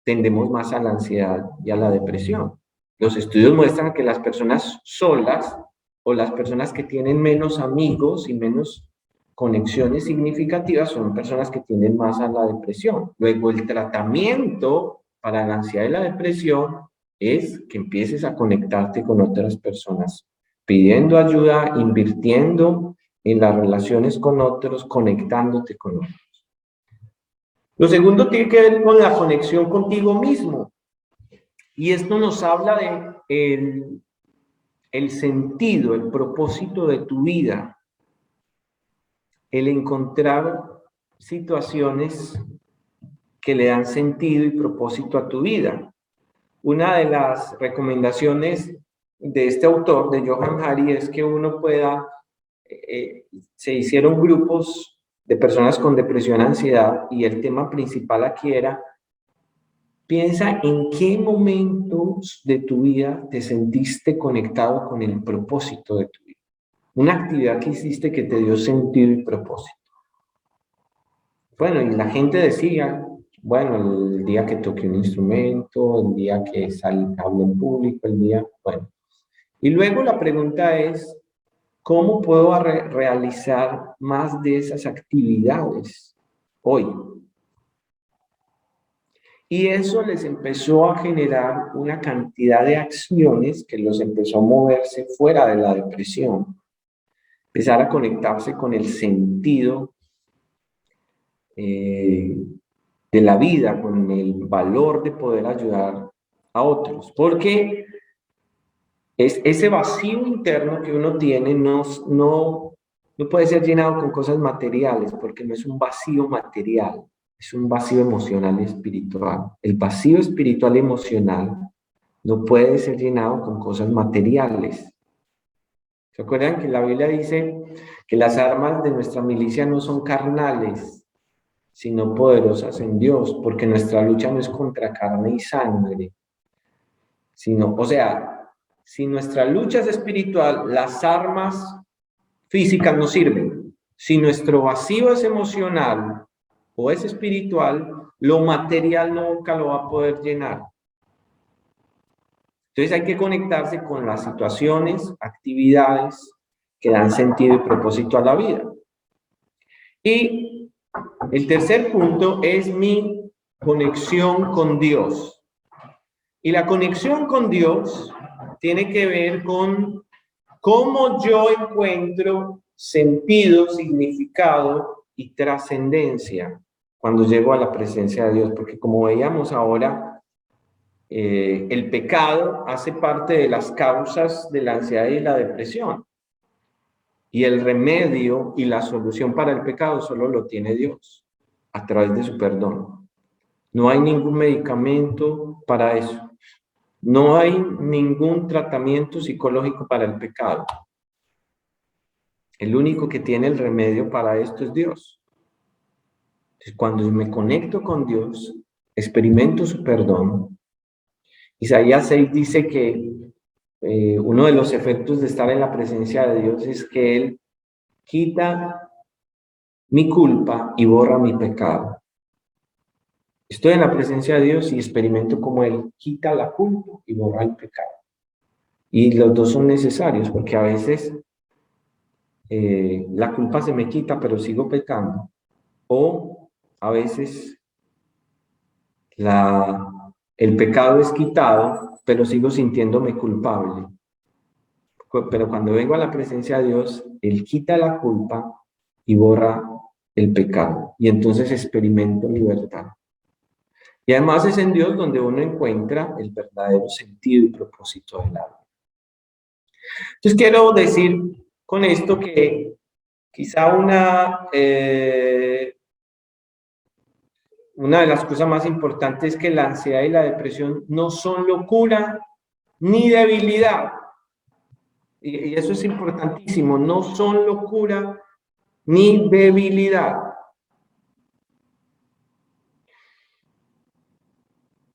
S1: tendemos más a la ansiedad y a la depresión. Los estudios muestran que las personas solas o las personas que tienen menos amigos y menos conexiones significativas son personas que tienden más a la depresión. Luego, el tratamiento para la ansiedad y la depresión es que empieces a conectarte con otras personas, pidiendo ayuda, invirtiendo en las relaciones con otros, conectándote con otros. Lo segundo tiene que ver con la conexión contigo mismo. Y esto nos habla de el sentido, el propósito de tu vida. El encontrar situaciones que le dan sentido y propósito a tu vida. Una de las recomendaciones de este autor, de Johann Hari, es que uno pueda, se hicieron grupos de personas con depresión, ansiedad, y el tema principal aquí era: piensa en qué momentos de tu vida te sentiste conectado con el propósito de tu vida. Una actividad que hiciste que te dio sentido y propósito. Bueno, y la gente decía, bueno, el día que toqué un instrumento, el día que hablé en público, el día, bueno. Y luego la pregunta es, ¿cómo puedo realizar más de esas actividades hoy? Y eso les empezó a generar una cantidad de acciones que los empezó a moverse fuera de la depresión, empezar a conectarse con el sentido de la vida, con el valor de poder ayudar a otros, porque ese vacío interno que uno tiene no puede ser llenado con cosas materiales, porque no es un vacío material, es un vacío emocional y espiritual. El vacío espiritual y emocional no puede ser llenado con cosas materiales. ¿Se acuerdan que la Biblia dice que las armas de nuestra milicia no son carnales, sino poderosas en Dios? Porque nuestra lucha no es contra carne y sangre, sino, o sea, si nuestra lucha es espiritual, las armas físicas no sirven. Si nuestro vacío es emocional o es espiritual, lo material nunca lo va a poder llenar. Entonces hay que conectarse con las situaciones, actividades que dan sentido y propósito a la vida. Y el tercer punto es mi conexión con Dios. Y la conexión con Dios tiene que ver con cómo yo encuentro sentido, significado y trascendencia cuando llego a la presencia de Dios. Porque como veíamos ahora, el pecado hace parte de las causas de la ansiedad y la depresión. Y el remedio y la solución para el pecado solo lo tiene Dios, a través de su perdón. No hay ningún medicamento para eso. No hay ningún tratamiento psicológico para el pecado. El único que tiene el remedio para esto es Dios. Entonces, cuando me conecto con Dios, experimento su perdón. Isaías 6 dice que uno de los efectos de estar en la presencia de Dios es que Él quita mi culpa y borra mi pecado. Estoy en la presencia de Dios y experimento como Él quita la culpa y borra el pecado. Y los dos son necesarios porque a veces la culpa se me quita, pero sigo pecando. O a veces el pecado es quitado, pero sigo sintiéndome culpable. Pero cuando vengo a la presencia de Dios, Él quita la culpa y borra el pecado. Y entonces experimento libertad. Y además es en Dios donde uno encuentra el verdadero sentido y propósito del alma. Entonces quiero decir con esto que quizá una de las cosas más importantes es que la ansiedad y la depresión no son locura ni debilidad. Y eso es importantísimo, no son locura ni debilidad.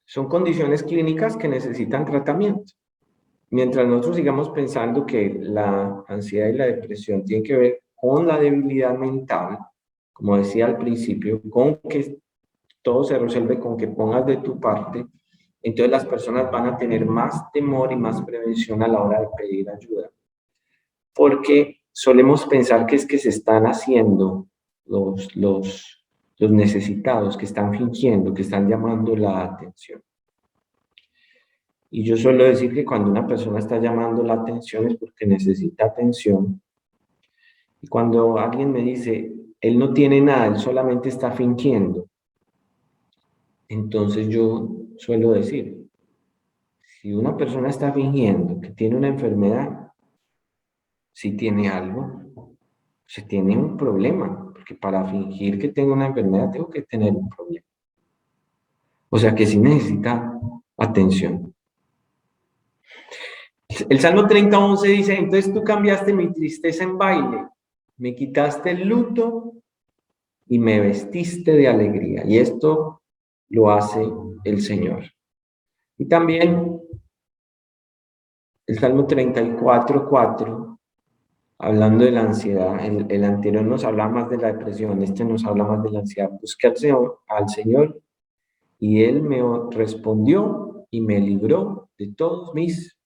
S1: Son condiciones clínicas que necesitan tratamiento. mientras nosotros sigamos pensando que la ansiedad y la depresión tienen que ver con la debilidad mental, como decía al principio, con que todo se resuelve con que pongas de tu parte, entonces las personas van a tener más temor y más prevención a la hora de pedir ayuda. Porque solemos pensar que es que se están haciendo los necesitados, que están fingiendo, que están llamando la atención. Y yo suelo decir que cuando una persona está llamando la atención es porque necesita atención. Y cuando alguien me dice, él no tiene nada, él solamente está fingiendo, entonces yo suelo decir, si una persona está fingiendo que tiene una enfermedad, si tiene algo, se tiene un problema, porque para fingir que tengo una enfermedad tengo que tener un problema. O sea que sí necesita atención. El Salmo 30:11 dice, entonces tú cambiaste mi tristeza en baile, me quitaste el luto y me vestiste de alegría. Y esto lo hace el Señor. Y también el Salmo 34:4, hablando de la ansiedad, el anterior nos habla más de la depresión, este nos habla más de la ansiedad. Busqué al Señor y Él me respondió y me libró de todos mis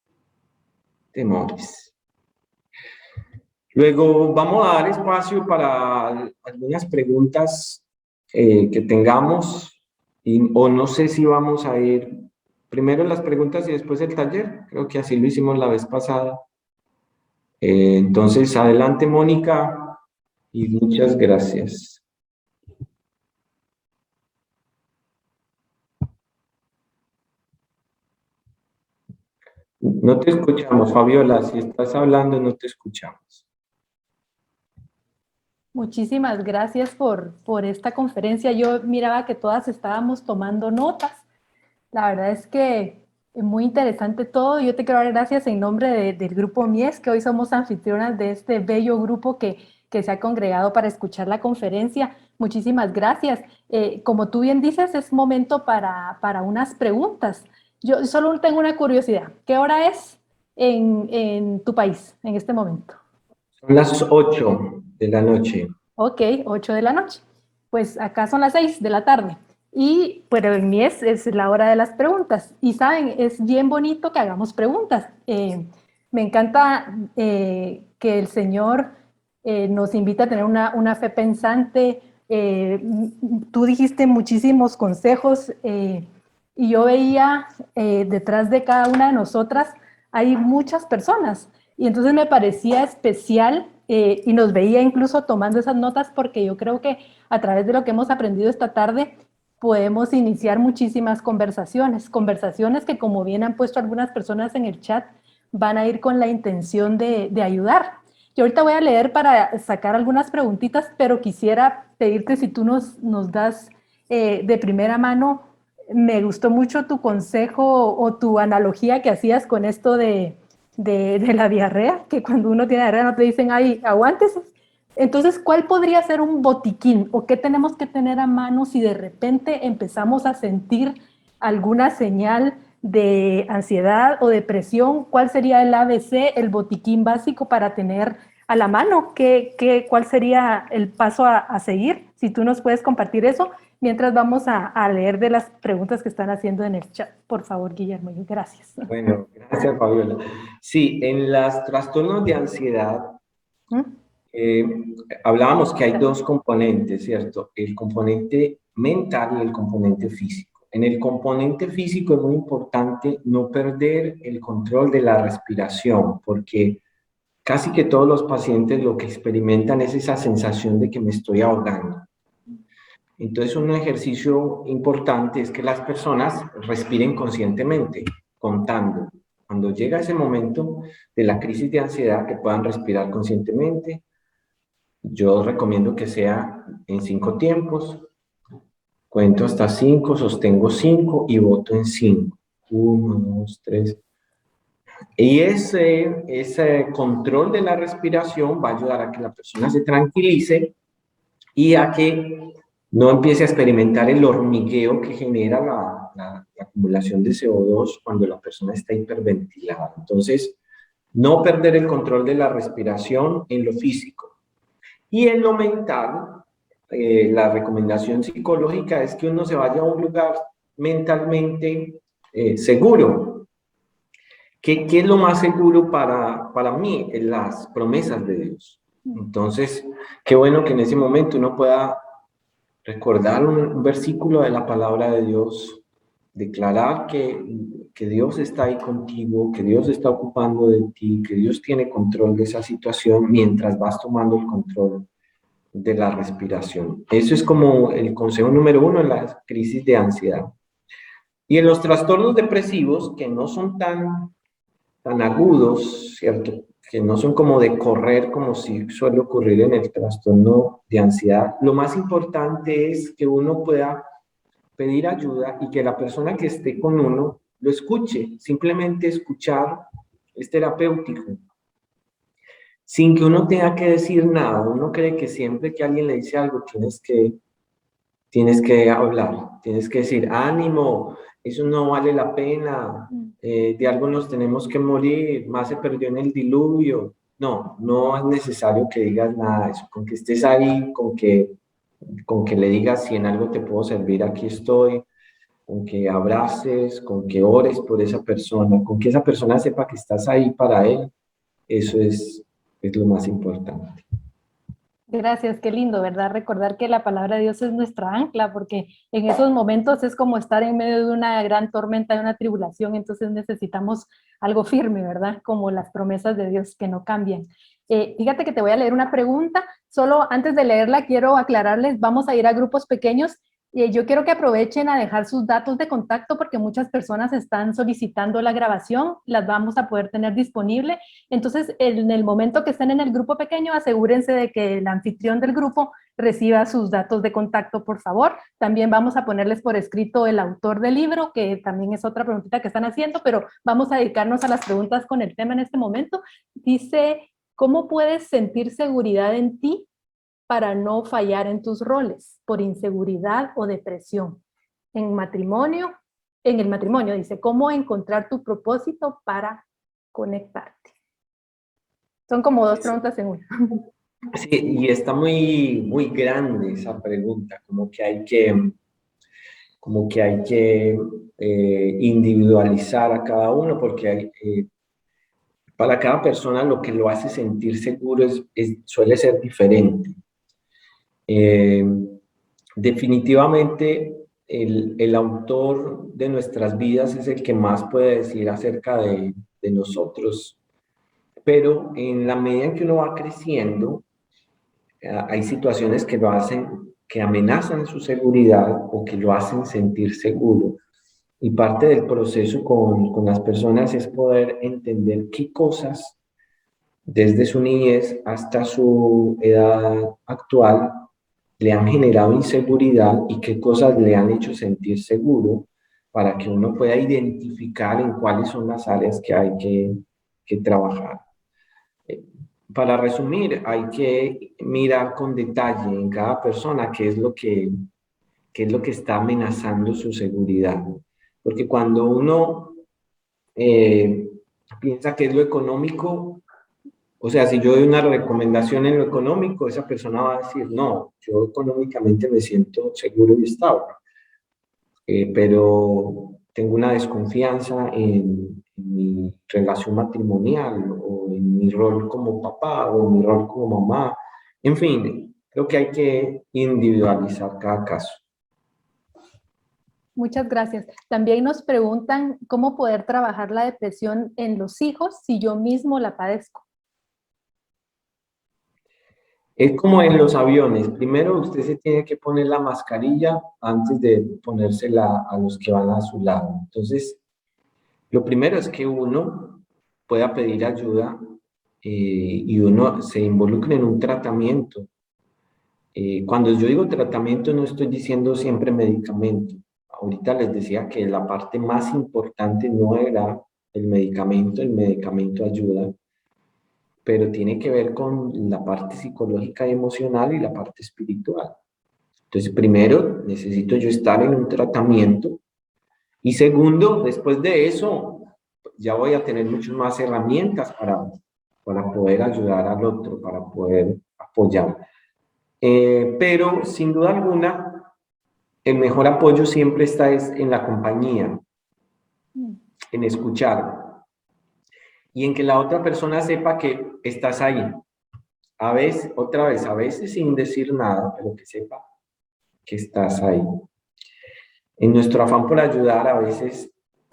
S1: temores. Luego vamos a dar espacio para algunas preguntas que tengamos, o no sé si vamos a ir primero las preguntas y después el taller. Creo que así lo hicimos la vez pasada. Entonces, adelante, Mónica, y muchas gracias. No te escuchamos, Fabiola. Si estás hablando, no te escuchamos.
S3: Muchísimas gracias por esta conferencia. Yo miraba que todas estábamos tomando notas. La verdad es que es muy interesante todo. Yo te quiero dar gracias en nombre del grupo Mies, que hoy somos anfitrionas de este bello grupo que se ha congregado para escuchar la conferencia. Muchísimas gracias. Como tú bien dices, es momento para unas preguntas. Yo solo tengo una curiosidad. ¿Qué hora es en tu país en este momento?
S1: Son las 8 de la noche.
S3: Ok, 8 de la noche. Pues acá son las 6 de la tarde. Y pero en Mies es la hora de las preguntas. Y saben, es bien bonito que hagamos preguntas. Me encanta que el Señor nos invita a tener una fe pensante. Tú dijiste muchísimos consejos y yo veía detrás de cada una de nosotras hay muchas personas. Y entonces me parecía especial y nos veía incluso tomando esas notas porque yo creo que a través de lo que hemos aprendido esta tarde podemos iniciar muchísimas conversaciones que, como bien han puesto algunas personas en el chat, van a ir con la intención de ayudar. Yo ahorita voy a leer para sacar algunas preguntitas, pero quisiera pedirte si tú nos das de primera mano. Me gustó mucho tu consejo o tu analogía que hacías con esto de la diarrea, que cuando uno tiene diarrea no te dicen, ay, aguántese. Entonces, ¿cuál podría ser un botiquín o qué tenemos que tener a mano si de repente empezamos a sentir alguna señal de ansiedad o depresión? ¿Cuál sería el ABC, el botiquín básico para tener a la mano? ¿Cuál sería el paso a seguir? Si tú nos puedes compartir eso, mientras vamos a leer de las preguntas que están haciendo en el chat. Por favor, Guillermo, gracias.
S1: Bueno, gracias, Fabiola. Sí, en los trastornos de ansiedad, hablábamos que hay dos componentes, ¿cierto? El componente mental y el componente físico. En el componente físico es muy importante no perder el control de la respiración, porque casi que todos los pacientes lo que experimentan es esa sensación de que me estoy ahogando. Entonces, un ejercicio importante es que las personas respiren conscientemente, contando. Cuando llega ese momento de la crisis de ansiedad, que puedan respirar conscientemente. Yo recomiendo que sea en 5 tiempos. Cuento hasta 5, sostengo 5 y voto en 5. 1, 2, 3. Y ese control de la respiración va a ayudar a que la persona se tranquilice y a que no empiece a experimentar el hormigueo que genera la la acumulación de CO2 cuando la persona está hiperventilada. Entonces, no perder el control de la respiración en lo físico. Y en lo mental, la recomendación psicológica es que uno se vaya a un lugar mentalmente seguro. ¿Qué es lo más seguro para mí? Las promesas de Dios. Entonces, qué bueno que en ese momento uno pueda recordar un versículo de la palabra de Dios, declarar que Dios está ahí contigo, que Dios está ocupando de ti, que Dios tiene control de esa situación mientras vas tomando el control de la respiración. Eso es como el consejo número 1 en las crisis de ansiedad. Y en los trastornos depresivos, que no son tan agudos, ¿cierto? Que no son como de correr, como si suele ocurrir en el trastorno de ansiedad. Lo más importante es que uno pueda pedir ayuda y que la persona que esté con uno lo escuche. Simplemente escuchar es terapéutico. Sin que uno tenga que decir nada. Uno cree que siempre que alguien le dice algo tienes que hablar, tienes que decir, ánimo, eso no vale la pena, de algo nos tenemos que morir, más se perdió en el diluvio. No, no es necesario que digas nada de eso, con que estés ahí, con que le digas si en algo te puedo servir, aquí estoy, con que abraces, con que ores por esa persona, con que esa persona sepa que estás ahí para él, eso es lo más importante.
S3: Gracias, qué lindo, ¿verdad? Recordar que la palabra de Dios es nuestra ancla, porque en esos momentos es como estar en medio de una gran tormenta, de una tribulación, entonces necesitamos algo firme, ¿verdad? Como las promesas de Dios que no cambian. Fíjate que te voy a leer una pregunta, solo antes de leerla quiero aclararles, vamos a ir a grupos pequeños. Yo quiero que aprovechen a dejar sus datos de contacto porque muchas personas están solicitando la grabación, las vamos a poder tener disponible. Entonces, en el momento que estén en el grupo pequeño, asegúrense de que el anfitrión del grupo reciba sus datos de contacto, por favor. También vamos a ponerles por escrito el autor del libro, que también es otra preguntita que están haciendo, pero vamos a dedicarnos a las preguntas con el tema en este momento. Dice, ¿cómo puedes sentir seguridad en ti para no fallar en tus roles por inseguridad o depresión? En el matrimonio dice, ¿cómo encontrar tu propósito para conectarte? Son como dos preguntas en una.
S1: Sí, y está muy, muy grande esa pregunta, como que hay que individualizar a cada uno, porque para cada persona lo que lo hace sentir seguro suele ser diferente. Definitivamente el autor de nuestras vidas es el que más puede decir acerca de nosotros, pero en la medida en que uno va creciendo, hay situaciones que amenazan su seguridad o que lo hacen sentir seguro. Y parte del proceso con las personas es poder entender qué cosas desde su niñez hasta su edad actual le han generado inseguridad y qué cosas le han hecho sentir seguro para que uno pueda identificar en cuáles son las áreas que hay que trabajar. Para resumir, hay que mirar con detalle en cada persona qué es lo que está amenazando su seguridad. Porque cuando uno piensa que es lo económico, o sea, si yo doy una recomendación en lo económico, esa persona va a decir, no, yo económicamente me siento seguro y estable, pero tengo una desconfianza en mi relación matrimonial o en mi rol como papá o en mi rol como mamá. En fin, creo que hay que individualizar cada caso.
S3: Muchas gracias. También nos preguntan cómo poder trabajar la depresión en los hijos si yo mismo la padezco.
S1: Es como en los aviones. Primero usted se tiene que poner la mascarilla antes de ponérsela a los que van a su lado. Entonces, lo primero es que uno pueda pedir ayuda y uno se involucre en un tratamiento. Cuando yo digo tratamiento no estoy diciendo siempre medicamento. Ahorita les decía que la parte más importante no era el medicamento ayuda, pero tiene que ver con la parte psicológica y emocional y la parte espiritual. Entonces, primero necesito yo estar en un tratamiento Y segundo, después de eso, ya voy a tener muchas más herramientas para poder ayudar al otro, para poder apoyar. Pero sin duda alguna, el mejor apoyo siempre está en la compañía, en escuchar y en que la otra persona sepa que estás ahí. A veces, otra vez, a veces sin decir nada, pero que sepa que estás ahí. En nuestro afán por ayudar, a veces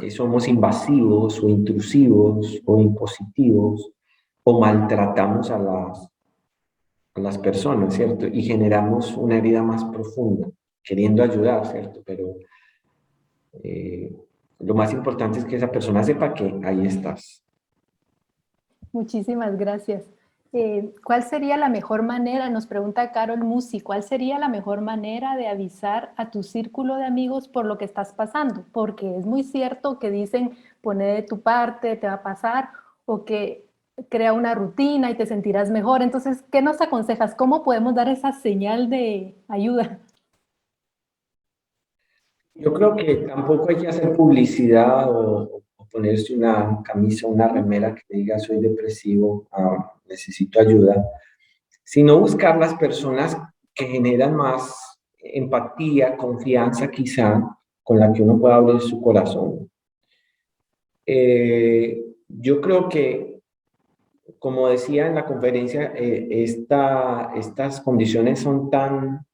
S1: somos invasivos o intrusivos o impositivos o maltratamos a las personas, ¿cierto? Y generamos una herida más profunda, queriendo ayudar, ¿cierto? Pero lo más importante es que esa persona sepa que ahí estás.
S3: Muchísimas gracias. ¿Cuál sería la mejor manera, nos pregunta Carol Musi, cuál sería la mejor manera de avisar a tu círculo de amigos por lo que estás pasando? Porque es muy cierto que dicen, pone de tu parte, te va a pasar, o que crea una rutina y te sentirás mejor. Entonces, ¿qué nos aconsejas? ¿Cómo podemos dar esa señal de ayuda?
S1: Yo creo que tampoco hay que hacer publicidad o ponerse una camisa, una remera que diga soy depresivo, necesito ayuda, sino buscar las personas que generan más empatía, confianza quizá, con la que uno pueda abrir su corazón. Yo creo que, como decía en la conferencia, estas condiciones son tan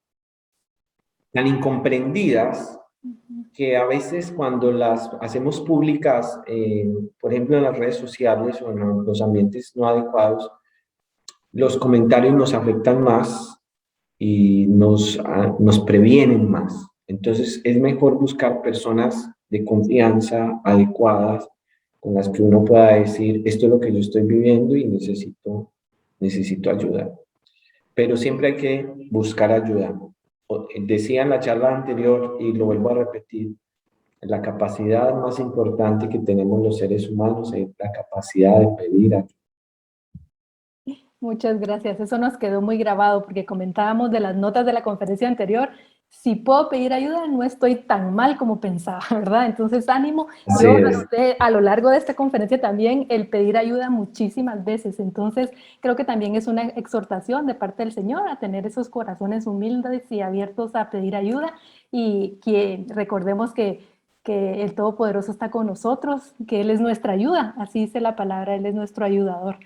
S1: incomprendidas que a veces cuando las hacemos públicas, por ejemplo en las redes sociales o en los ambientes no adecuados, los comentarios nos afectan más y nos previenen más. Entonces es mejor buscar personas de confianza adecuadas con las que uno pueda decir, esto es lo que yo estoy viviendo y necesito ayuda. Pero siempre hay que buscar ayuda. Decía en la charla anterior, y lo vuelvo a repetir, la capacidad más importante que tenemos los seres humanos es la capacidad de pedir ayuda.
S3: Muchas gracias. Eso nos quedó muy grabado porque comentábamos de las notas de la conferencia anterior. Si puedo pedir ayuda, no estoy tan mal como pensaba, ¿verdad? Entonces, ánimo.
S1: Así
S3: Yo
S1: es.
S3: anoté a lo largo de esta conferencia también el pedir ayuda muchísimas veces. Entonces, creo que también es una exhortación de parte del Señor a tener esos corazones humildes y abiertos a pedir ayuda y que recordemos que el Todopoderoso está con nosotros, que Él es nuestra ayuda. Así dice la palabra, Él es nuestro ayudador.